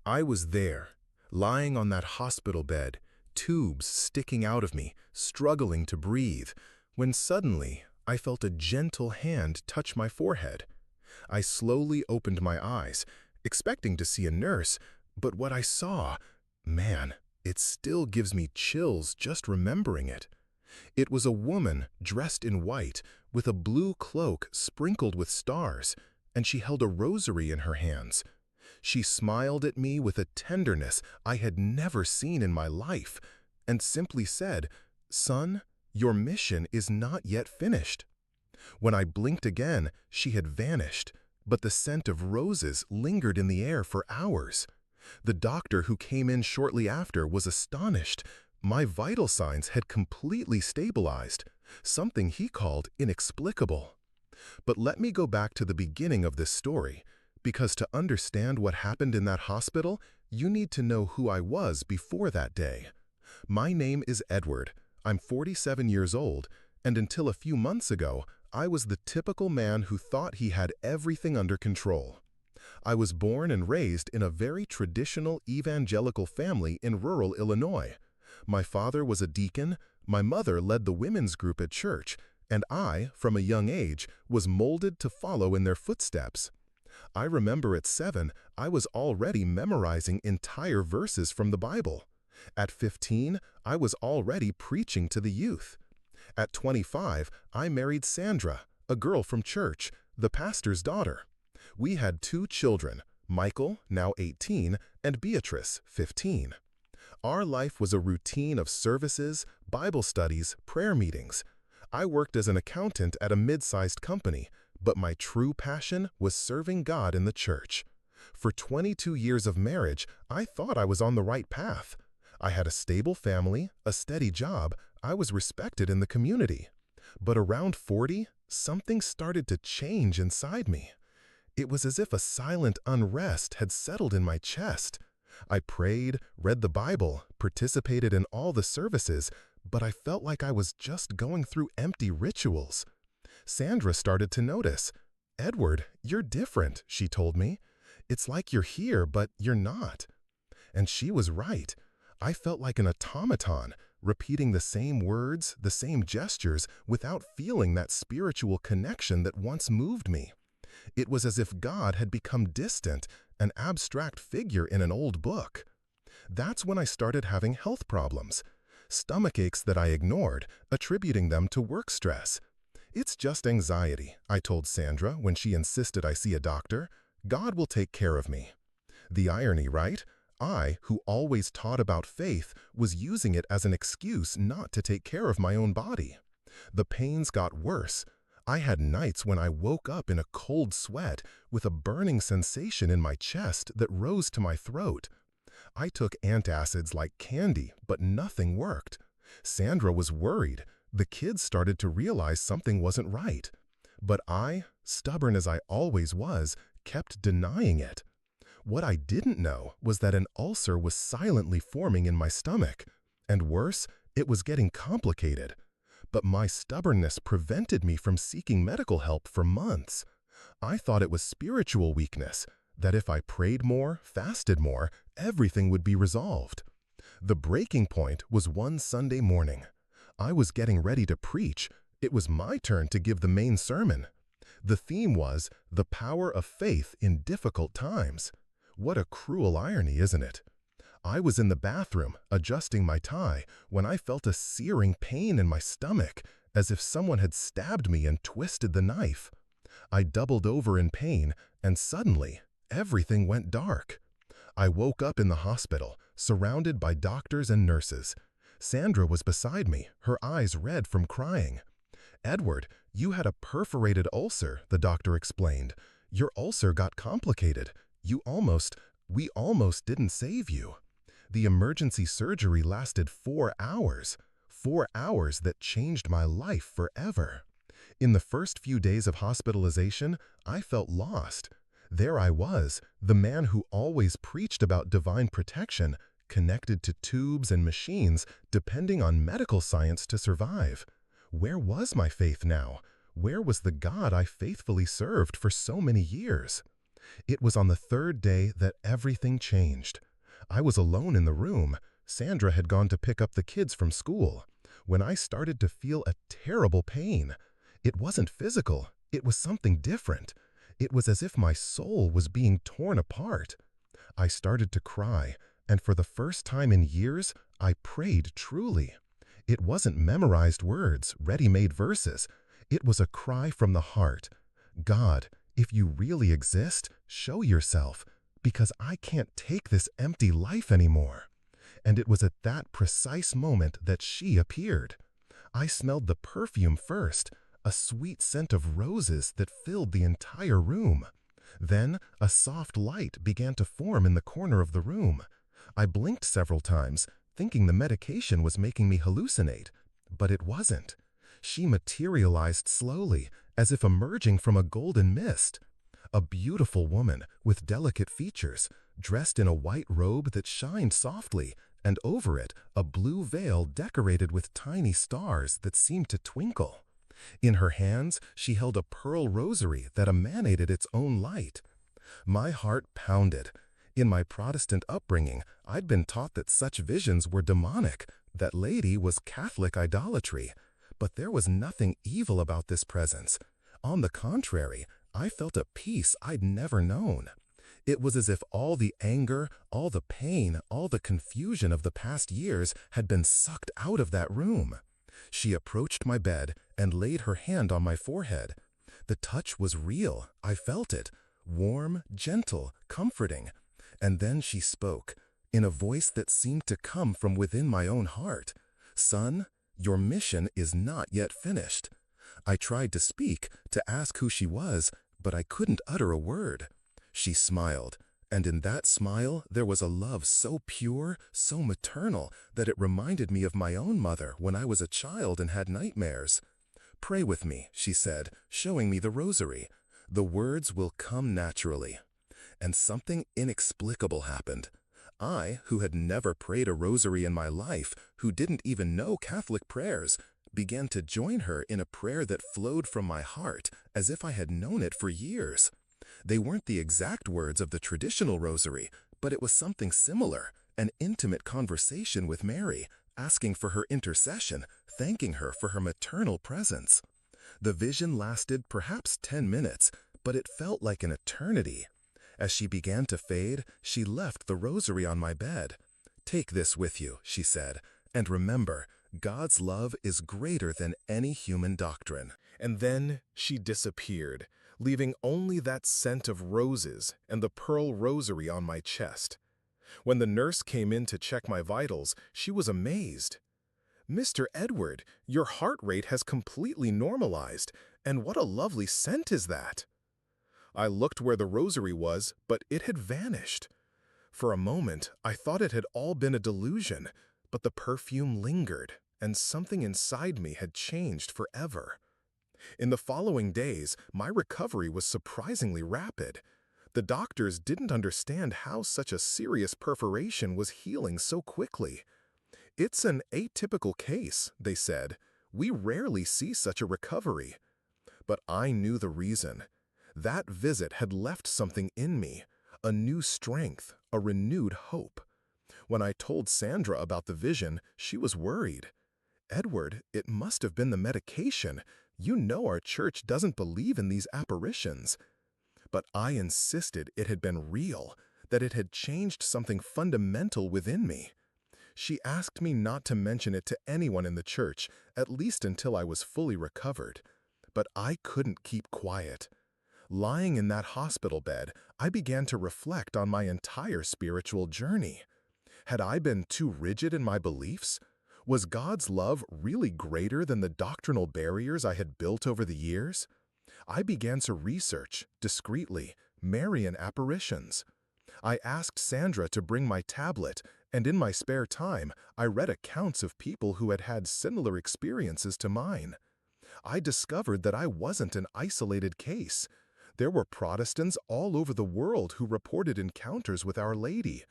I was there, lying on that hospital bed, tubes sticking out of me, struggling to breathe, when suddenly I felt a gentle hand touch my forehead. I slowly opened my eyes, expecting to see a nurse, but what I saw, man, it still gives me chills just remembering it. It was a woman dressed in white, with a blue cloak sprinkled with stars, and she held a rosary in her hands. She smiled at me with a tenderness I had never seen in my life, and simply said, "Son, your mission is not yet finished." When I blinked again, she had vanished, but the scent of roses lingered in the air for hours. The doctor who came in shortly after was astonished. My vital signs had completely stabilized, something he called inexplicable. But let me go back to the beginning of this story, because to understand what happened in that hospital, you need to know who I was before that day. My name is Edward. I'm 47 years old, and until a few months ago, I was the typical man who thought he had everything under control. I was born and raised in a very traditional evangelical family in rural Illinois. My father was a deacon, my mother led the women's group at church, and I, from a young age, was molded to follow in their footsteps. I remember at 7, I was already memorizing entire verses from the Bible. At 15, I was already preaching to the youth. At 25, I married Sandra, a girl from church, the pastor's daughter. We had 2 children, Michael, now 18, and Beatrice, 15. Our life was a routine of services, Bible studies, prayer meetings. I worked as an accountant at a mid-sized company, but my true passion was serving God in the church. For 22 years of marriage, I thought I was on the right path. I had a stable family, a steady job, I was respected in the community. But around 40, something started to change inside me. It was as if a silent unrest had settled in my chest. I prayed, read the Bible, participated in all the services, but I felt like I was just going through empty rituals. Sandra started to notice. "Edward, you're different," she told me. "It's like you're here, but you're not." And she was right. I felt like an automaton, repeating the same words, the same gestures, without feeling that spiritual connection that once moved me. It was as if God had become distant, an abstract figure in an old book. That's when I started having health problems. Stomach aches that I ignored, attributing them to work stress. "It's just anxiety," I told Sandra when she insisted I see a doctor. "God will take care of me." The irony, right? I, who always taught about faith, was using it as an excuse not to take care of my own body. The pains got worse. I had nights when I woke up in a cold sweat with a burning sensation in my chest that rose to my throat. I took antacids like candy, but nothing worked. Sandra was worried. The kids started to realize something wasn't right. But I, stubborn as I always was, kept denying it. What I didn't know was that an ulcer was silently forming in my stomach. And worse, it was getting complicated. But my stubbornness prevented me from seeking medical help for months. I thought it was spiritual weakness, that if I prayed more, fasted more, everything would be resolved. The breaking point was one Sunday morning. I was getting ready to preach. It was my turn to give the main sermon. The theme was the power of faith in difficult times. What a cruel irony, isn't it? I was in the bathroom, adjusting my tie, when I felt a searing pain in my stomach, as if someone had stabbed me and twisted the knife. I doubled over in pain, and suddenly, everything went dark. I woke up in the hospital, surrounded by doctors and nurses. Sandra was beside me, her eyes red from crying. "Edward, you had a perforated ulcer," the doctor explained. "Your ulcer got complicated. We almost didn't save you." The emergency surgery lasted 4 hours. 4 hours that changed my life forever. In the first few days of hospitalization, I felt lost. There I was, the man who always preached about divine protection, connected to tubes and machines, depending on medical science to survive. Where was my faith now? Where was the God I faithfully served for so many years? It was on the third day that everything changed. I was alone in the room. Sandra had gone to pick up the kids from school, when I started to feel a terrible pain. It wasn't physical, it was something different. It was as if my soul was being torn apart. I started to cry, and for the first time in years, I prayed truly. It wasn't memorized words, ready-made verses. It was a cry from the heart. God, if you really exist, show yourself, because I can't take this empty life anymore. And it was at that precise moment that she appeared. I smelled the perfume first, a sweet scent of roses that filled the entire room. Then a soft light began to form in the corner of the room. I blinked several times, thinking the medication was making me hallucinate, but it wasn't. She materialized slowly, as if emerging from a golden mist. A beautiful woman with delicate features, dressed in a white robe that shined softly, and over it a blue veil decorated with tiny stars that seemed to twinkle. In her hands, she held a pearl rosary that emanated its own light. My heart pounded. In my Protestant upbringing, I'd been taught that such visions were demonic. That lady was Catholic idolatry. But there was nothing evil about this presence. On the contrary, I felt a peace I'd never known. It was as if all the anger, all the pain, all the confusion of the past years had been sucked out of that room. She approached my bed and laid her hand on my forehead. The touch was real. I felt it. Warm, gentle, comforting. And then she spoke, in a voice that seemed to come from within my own heart. "Son, your mission is not yet finished." I tried to speak, to ask who she was, but I couldn't utter a word. She smiled, and in that smile there was a love so pure, so maternal, that it reminded me of my own mother when I was a child and had nightmares. "Pray with me," she said, showing me the rosary. "The words will come naturally." And something inexplicable happened. I, who had never prayed a rosary in my life, who didn't even know Catholic prayers, began to join her in a prayer that flowed from my heart as if I had known it for years. They weren't the exact words of the traditional rosary, but it was something similar, an intimate conversation with Mary, asking for her intercession, thanking her for her maternal presence. The vision lasted perhaps 10 minutes, but it felt like an eternity. As she began to fade, she left the rosary on my bed. "Take this with you," she said, "and remember, God's love is greater than any human doctrine." And then she disappeared, leaving only that scent of roses and the pearl rosary on my chest. When the nurse came in to check my vitals, she was amazed. "Mr. Edward, your heart rate has completely normalized, and what a lovely scent is that!" I looked where the rosary was, but it had vanished. For a moment, I thought it had all been a delusion, but the perfume lingered, and something inside me had changed forever. In the following days, my recovery was surprisingly rapid. The doctors didn't understand how such a serious perforation was healing so quickly. "It's an atypical case," they said. "We rarely see such a recovery." But I knew the reason. That visit had left something in me, a new strength, a renewed hope. When I told Sandra about the vision, she was worried. "Edward, it must have been the medication. You know our church doesn't believe in these apparitions." But I insisted it had been real, that it had changed something fundamental within me. She asked me not to mention it to anyone in the church, at least until I was fully recovered. But I couldn't keep quiet. Lying in that hospital bed, I began to reflect on my entire spiritual journey. Had I been too rigid in my beliefs? Was God's love really greater than the doctrinal barriers I had built over the years? I began to research, discreetly, Marian apparitions. I asked Sandra to bring my tablet, and in my spare time, I read accounts of people who had had similar experiences to mine. I discovered that I wasn't an isolated case. There were Protestants all over the world who reported encounters with Our Lady,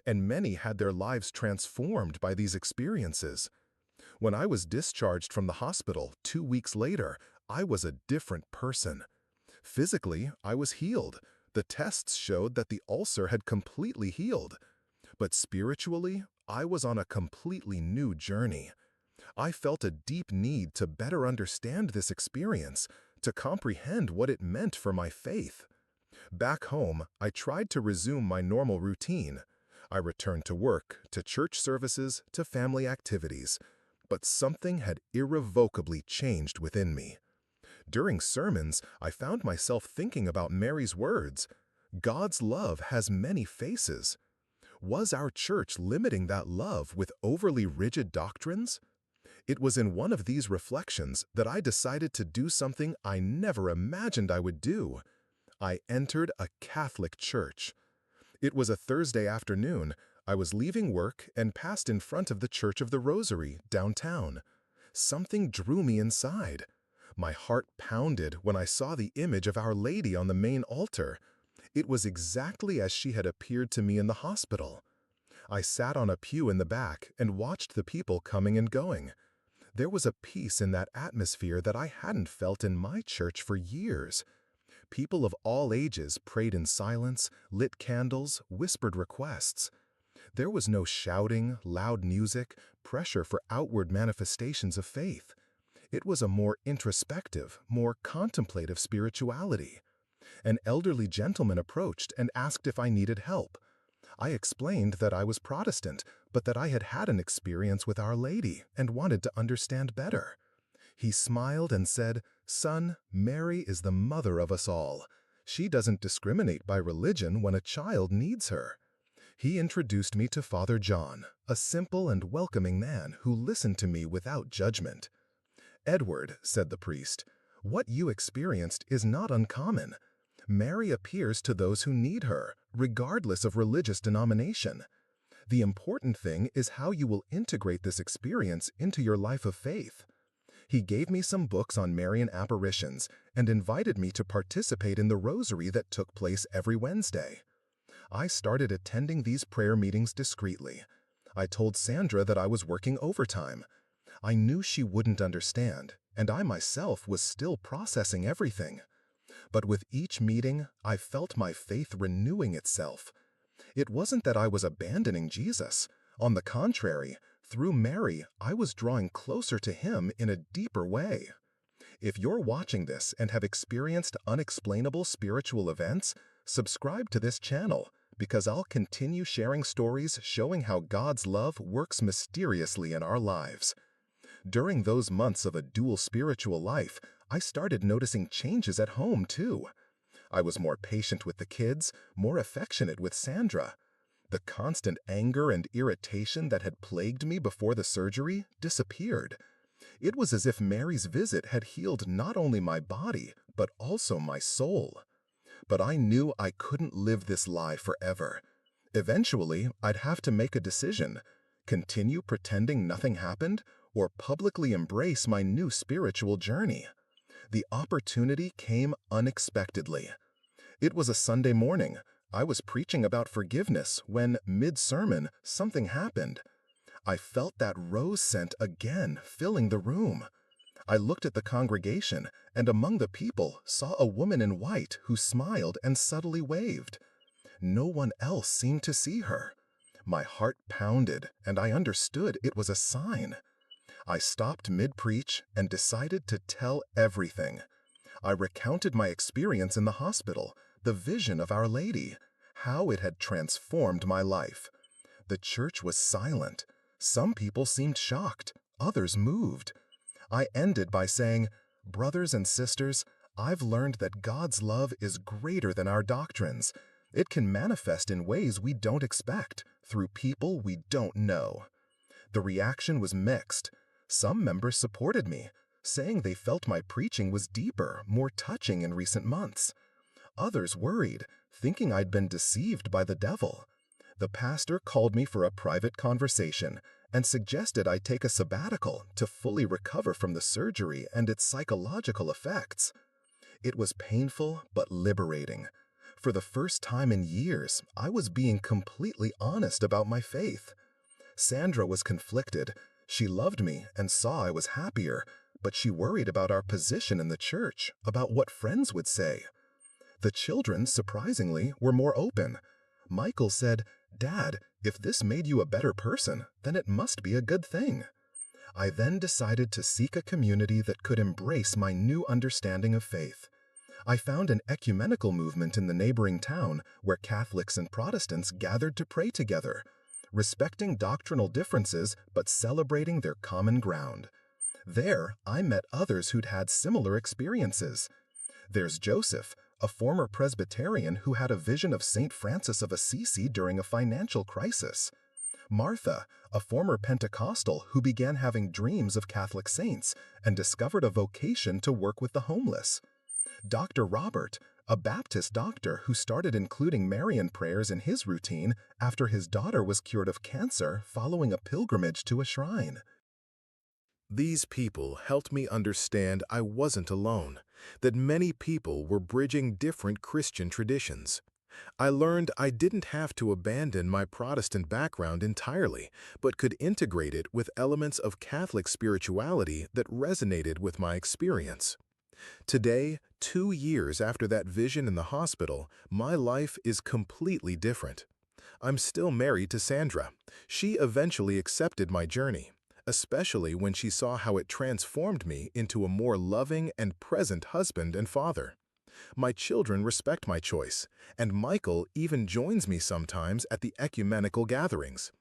and many had their lives transformed by these experiences. When I was discharged from the hospital 2 weeks later, I was a different person. Physically, I was healed, The tests showed that the ulcer had completely healed. But spiritually, I was on a completely new journey. I felt a deep need to better understand this experience, to comprehend what it meant for my faith. Back home, I tried to resume my normal routine. I returned to work, to church services, to family activities. But something had irrevocably changed within me. During sermons, I found myself thinking about Mary's words, "God's love has many faces." Was our church limiting that love with overly rigid doctrines? It was in one of these reflections that I decided to do something I never imagined I would do. I entered a Catholic church. It was a Thursday afternoon. I was leaving work and passed in front of the Church of the Rosary downtown. Something drew me inside. My heart pounded when I saw the image of Our Lady on the main altar. It was exactly as she had appeared to me in the hospital. I sat on a pew in the back and watched the people coming and going. There was a peace in that atmosphere that I hadn't felt in my church for years. People of all ages prayed in silence, lit candles, whispered requests. There was no shouting, loud music, pressure for outward manifestations of faith. It was a more introspective, more contemplative spirituality. An elderly gentleman approached and asked if I needed help. I explained that I was Protestant, but that I had had an experience with Our Lady and wanted to understand better. He smiled and said, "Son, Mary is the mother of us all. She doesn't discriminate by religion when a child needs her." He introduced me to Father John, a simple and welcoming man who listened to me without judgment. "Edward," said the priest, "what you experienced is not uncommon. Mary appears to those who need her, regardless of religious denomination. The important thing is how you will integrate this experience into your life of faith." He gave me some books on Marian apparitions and invited me to participate in the rosary that took place every Wednesday. I started attending these prayer meetings discreetly. I told Sandra that I was working overtime. I knew she wouldn't understand, and I myself was still processing everything. But with each meeting, I felt my faith renewing itself. It wasn't that I was abandoning Jesus. On the contrary, through Mary, I was drawing closer to Him in a deeper way. If you're watching this and have experienced unexplainable spiritual events, subscribe to this channel, because I'll continue sharing stories showing how God's love works mysteriously in our lives. During those months of a dual spiritual life, I started noticing changes at home too. I was more patient with the kids, more affectionate with Sandra. The constant anger and irritation that had plagued me before the surgery disappeared. It was as if Mary's visit had healed not only my body, but also my soul. But I knew I couldn't live this lie forever. Eventually, I'd have to make a decision: continue pretending nothing happened, or publicly embrace my new spiritual journey. The opportunity came unexpectedly. It was a Sunday morning. I was preaching about forgiveness when, mid-sermon, something happened. I felt that rose scent again filling the room. I looked at the congregation and among the people saw a woman in white who smiled and subtly waved. No one else seemed to see her. My heart pounded and I understood it was a sign. I stopped mid-preach and decided to tell everything. I recounted my experience in the hospital, the vision of Our Lady, how it had transformed my life. The church was silent. Some people seemed shocked, others moved. I ended by saying, "Brothers and sisters, I've learned that God's love is greater than our doctrines. It can manifest in ways we don't expect, through people we don't know." The reaction was mixed. Some members supported me, saying they felt my preaching was deeper, more touching in recent months. Others worried, thinking I'd been deceived by the devil. The pastor called me for a private conversation and suggested I take a sabbatical to fully recover from the surgery and its psychological effects. It was painful but liberating. For the first time in years, I was being completely honest about my faith. Sandra was conflicted. She loved me and saw I was happier, but she worried about our position in the church, about what friends would say. The children, surprisingly, were more open. Michael said, "Dad, if this made you a better person, then it must be a good thing." I then decided to seek a community that could embrace my new understanding of faith. I found an ecumenical movement in the neighboring town where Catholics and Protestants gathered to pray together, respecting doctrinal differences but celebrating their common ground. There, I met others who'd had similar experiences. There's Joseph, a former Presbyterian who had a vision of St. Francis of Assisi during a financial crisis. Martha, a former Pentecostal who began having dreams of Catholic saints and discovered a vocation to work with the homeless. Dr. Robert, a Baptist doctor who started including Marian prayers in his routine after his daughter was cured of cancer following a pilgrimage to a shrine. These people helped me understand I wasn't alone, that many people were bridging different Christian traditions. I learned I didn't have to abandon my Protestant background entirely, but could integrate it with elements of Catholic spirituality that resonated with my experience. Today, 2 years after that vision in the hospital, my life is completely different. I'm still married to Sandra. She eventually accepted my journey, especially when she saw how it transformed me into a more loving and present husband and father. My children respect my choice, and Michael even joins me sometimes at the ecumenical gatherings.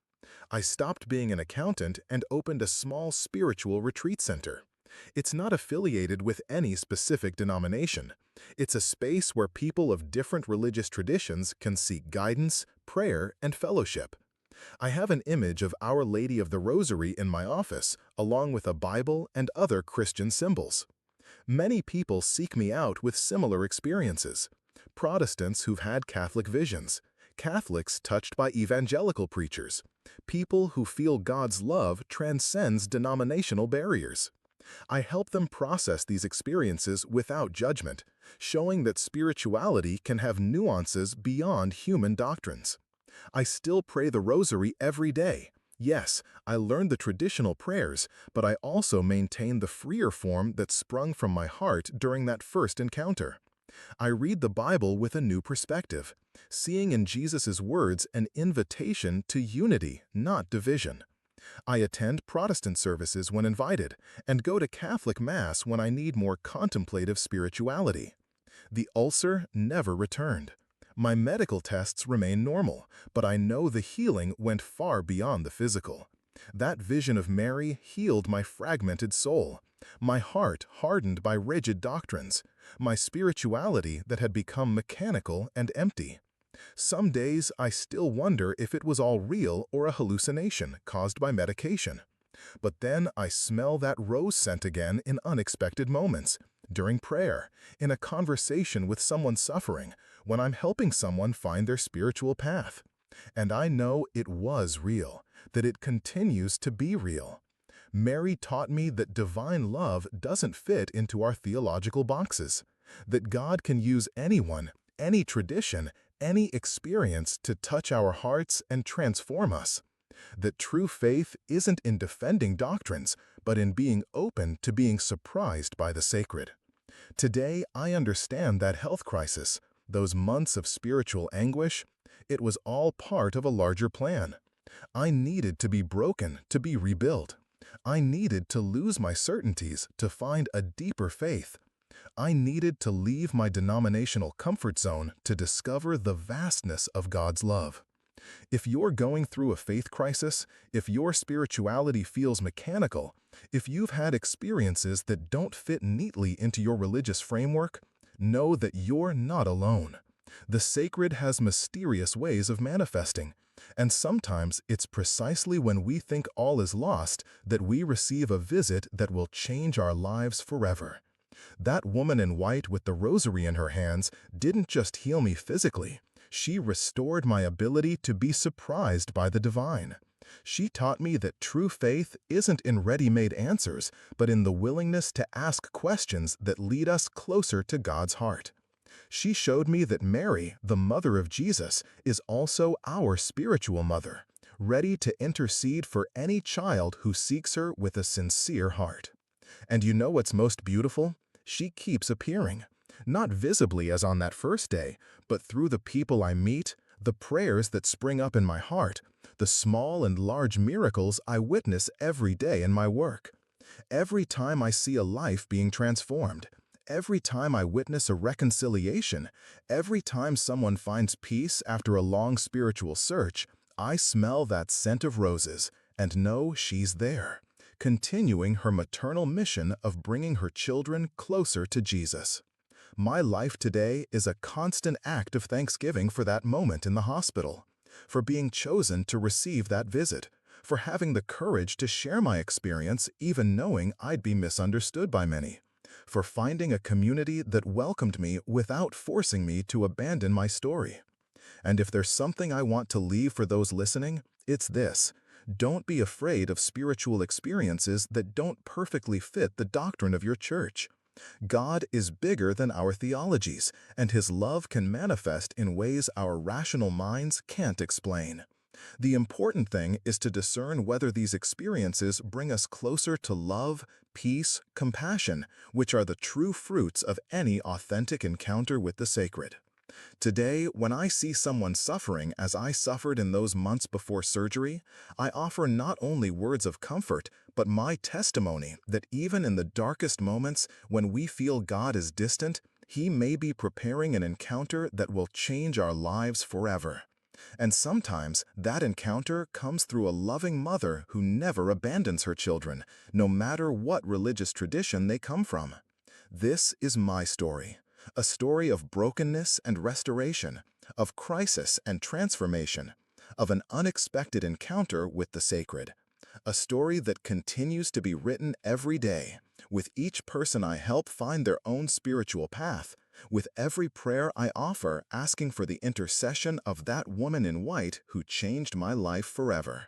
I stopped being an accountant and opened a small spiritual retreat center. It's not affiliated with any specific denomination. It's a space where people of different religious traditions can seek guidance, prayer, and fellowship. I have an image of Our Lady of the Rosary in my office, along with a Bible and other Christian symbols. Many people seek me out with similar experiences. Protestants who've had Catholic visions, Catholics touched by evangelical preachers, people who feel God's love transcends denominational barriers. I help them process these experiences without judgment, showing that spirituality can have nuances beyond human doctrines. I still pray the Rosary every day. Yes, I learned the traditional prayers, but I also maintain the freer form that sprung from my heart during that first encounter. I read the Bible with a new perspective, seeing in Jesus' words an invitation to unity, not division. I attend Protestant services when invited, and go to Catholic Mass when I need more contemplative spirituality. The ulcer never returned. My medical tests remain normal, but I know the healing went far beyond the physical. That vision of Mary healed my fragmented soul, my heart hardened by rigid doctrines, my spirituality that had become mechanical and empty. Some days I still wonder if it was all real or a hallucination caused by medication. But then I smell that rose scent again in unexpected moments, during prayer, in a conversation with someone suffering, when I'm helping someone find their spiritual path. And I know it was real, that it continues to be real. Mary taught me that divine love doesn't fit into our theological boxes, that God can use anyone, any tradition, any experience to touch our hearts and transform us. That true faith isn't in defending doctrines, but in being open to being surprised by the sacred. Today, I understand that health crisis, those months of spiritual anguish, it was all part of a larger plan. I needed to be broken to be rebuilt. I needed to lose my certainties to find a deeper faith. I needed to leave my denominational comfort zone to discover the vastness of God's love. If you're going through a faith crisis, if your spirituality feels mechanical, if you've had experiences that don't fit neatly into your religious framework, know that you're not alone. The sacred has mysterious ways of manifesting, and sometimes it's precisely when we think all is lost that we receive a visit that will change our lives forever. That woman in white with the rosary in her hands didn't just heal me physically. She restored my ability to be surprised by the divine. She taught me that true faith isn't in ready-made answers, but in the willingness to ask questions that lead us closer to God's heart. She showed me that Mary, the mother of Jesus, is also our spiritual mother, ready to intercede for any child who seeks her with a sincere heart. And you know what's most beautiful? She keeps appearing. Not visibly as on that first day, but through the people I meet, the prayers that spring up in my heart, the small and large miracles I witness every day in my work. Every time I see a life being transformed, every time I witness a reconciliation, every time someone finds peace after a long spiritual search, I smell that scent of roses and know she's there, continuing her maternal mission of bringing her children closer to Jesus. My life today is a constant act of thanksgiving for that moment in the hospital, for being chosen to receive that visit, for having the courage to share my experience even knowing I'd be misunderstood by many, for finding a community that welcomed me without forcing me to abandon my story. And if there's something I want to leave for those listening, it's this: don't be afraid of spiritual experiences that don't perfectly fit the doctrine of your church. God is bigger than our theologies, and His love can manifest in ways our rational minds can't explain. The important thing is to discern whether these experiences bring us closer to love, peace, compassion, which are the true fruits of any authentic encounter with the sacred. Today, when I see someone suffering as I suffered in those months before surgery, I offer not only words of comfort, but my testimony that even in the darkest moments when we feel God is distant, He may be preparing an encounter that will change our lives forever. And sometimes that encounter comes through a loving mother who never abandons her children, no matter what religious tradition they come from. This is my story, a story of brokenness and restoration, of crisis and transformation, of an unexpected encounter with the sacred. A story that continues to be written every day, with each person I help find their own spiritual path, with every prayer I offer asking for the intercession of that woman in white who changed my life forever.